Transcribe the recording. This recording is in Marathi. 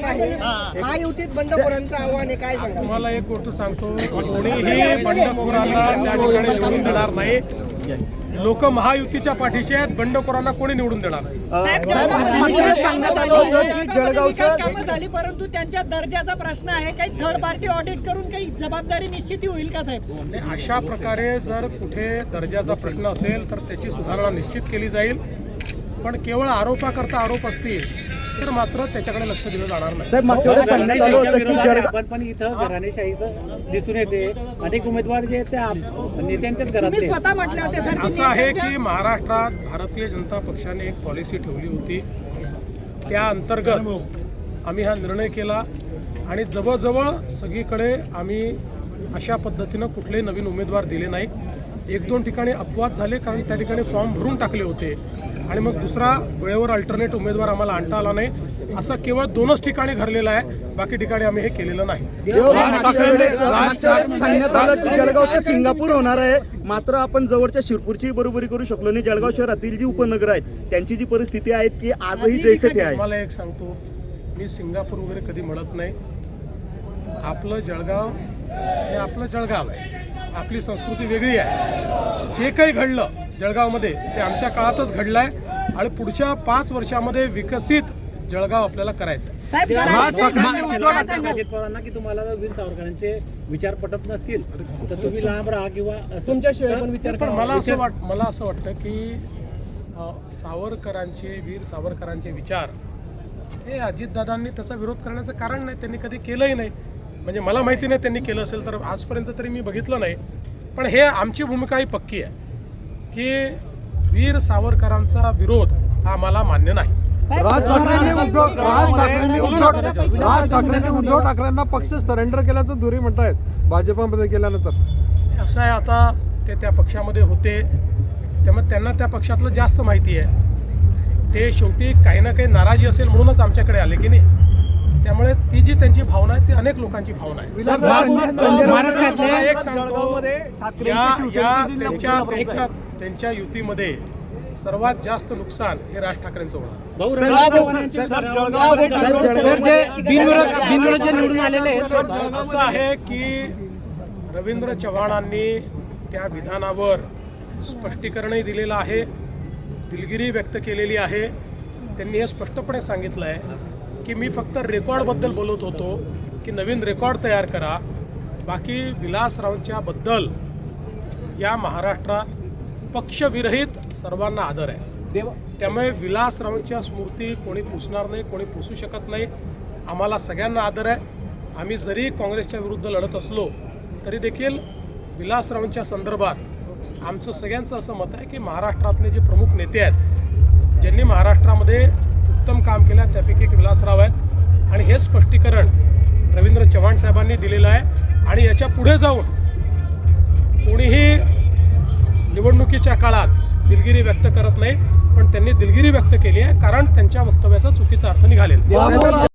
आव्हान आहे, महायुतीत बंडखोरांचं आव्हान आहे, काय सांगा? तुम्हाला एक गोष्ट सांगतो, कोणीही बंडखोरांना त्या ठिकाणी निवडून देणार नाही. लोक महायुतीच्या पाठीशी आहेत, बंडखोरांना कोणी निवडून देणार नाही. कामं झाली, परंतु त्यांच्या दर्जाचा प्रश्न आहे. काही थर्ड पार्टी ऑडिट करून काही जबाबदारी निश्चिती होईल का साहेब? अशा प्रकारे जर कुठे दर्जाचा प्रश्न असेल तर त्याची सुधारणा निश्चित केली जाईल, पण केवळ आरोपाकरता आरोप असतील तर मात्र त्याच्याकडे लक्ष दिलं जाणार नाही. साहेब, मागच्या वेळेस सांगण्यात आलं होतं की आपण पण इथं घराणेशाहीचं दिसून येते. अनेक उमेदवार जे त्या नेत्यांच्याच घरातले. तुम्ही स्वतः म्हटले होते सर, असं आहे की महाराष्ट्रात भारतीय जनता पक्षाने एक पॉलिसी ठेवली होती, त्या अंतर्गत आम्ही हा निर्णय केला आणि जवळजवळ सगळीकडे आम्ही अशा पद्धतीनं कुठलेही नवीन उमेदवार दिले नाही. 1-2 ठिकाणी अपवाद झाले, कारण त्या ठिकाणी फॉर्म भरून टाकले होते आणि मग दुसरा वेळेवर अल्टरनेट उमेदवार आम्हाला आणता आला नाही. असं केवळ 2च ठिकाणी घडलेलं आहे, बाकी ठिकाणी आम्ही हे केलेलं नाही. सांगण्यात आलं की जळगावचं सिंगापूर होणार आहे, मात्र आपण जवळच्या शिरपूरची बरोबरी करू शकलो नाही. जळगाव शहरातील जी उपनगर आहेत त्यांची जी परिस्थिती आहे ती आजही जैसे थे आहे. मला एक सांगतो, मी सिंगापूर वगैरे कधी म्हणत नाही. आपलं जळगाव हे आपलं जळगाव आहे, आपली संस्कृती वेगळी आहे. जे काही घडलं जळगावमध्ये ते आमच्या काळातच घडलं आहे आणि पुढच्या 5 वर्षामध्ये विकसित जळगाव आपल्याला करायचं आहे. साहेब, अजित पवारांना की तुम्हाला वीर सावरकरांचे विचार पटत नसतील तर तुम्ही लांब राहा किंवा तुमच्याशिवाय पण विचार. पण मला असं वाटतं की वीर सावरकरांचे विचार हे अजितदादांनी त्याचा विरोध करण्याचं कारण नाही, त्यांनी कधी केलंही नाही. म्हणजे मला माहिती नाही त्यांनी केलं असेल तर, आजपर्यंत तरी मी बघितलं नाही. पण हे आमची भूमिका ही पक्की आहे की वीर सावरकरांचा विरोध हा आम्हाला मान्य नाही. राज ठाकरेंनी उद्धव ठाकरेंना पक्ष सरेंडर केल्याचं दुरी म्हणतायत भाजपमध्ये गेल्यानंतर. असं आहे, आता ते त्या पक्षामध्ये होते त्यामुळे त्यांना त्या पक्षातलं जास्त माहिती आहे. ते शेवटी काही ना काही नाराजी असेल म्हणूनच आमच्याकडे आले की नाही. त्यामुळे ती जी त्यांची भावना आहे ती अनेक लोकांची भावना आहे. एक सांगतो, त्यांच्या युतीमध्ये सर्वात जास्त नुकसान हे राज ठाकरेंचं होणार. असं आहे की रवींद्र चव्हाणांनी त्या विधानावर स्पष्टीकरणही दिलेलं आहे, दिलगिरी व्यक्त केलेली आहे. त्यांनी हे स्पष्टपणे सांगितलं आहे की मी फक्त रेकॉर्डबद्दल बोलत होतो की नवीन रेकॉर्ड तयार करा, बाकी विलासरावांच्या बद्दल या महाराष्ट्रात पक्षविरहित सर्वांना आदर आहे. त्यामुळे विलासरावांच्या स्मृती कोणी पुसणार नाही, कोणी पुसू शकत नाही. आम्हाला सगळ्यांना आदर आहे. आम्ही जरी काँग्रेसच्या विरुद्ध लढत असलो तरी देखील विलासरावांच्या संदर्भात आमचं सगळ्यांचं असं मत आहे की महाराष्ट्रातले जे प्रमुख नेते आहेत, ज्यांनी महाराष्ट्रामध्ये उत्तम काम केलं, त्यापैकी एक विलासराव आहेत. आणि हे स्पष्टीकरण रवींद्र चव्हाण साहेबांनी दिलेलं आहे. आणि याच्या पुढे जाऊन कोणीही निवडणुकीच्या काळात दिलगिरी व्यक्त करत नाही, पण त्यांनी दिलगिरी व्यक्त केली आहे कारण त्यांच्या वक्तव्याचा चुकीचा अर्थ निघालेला.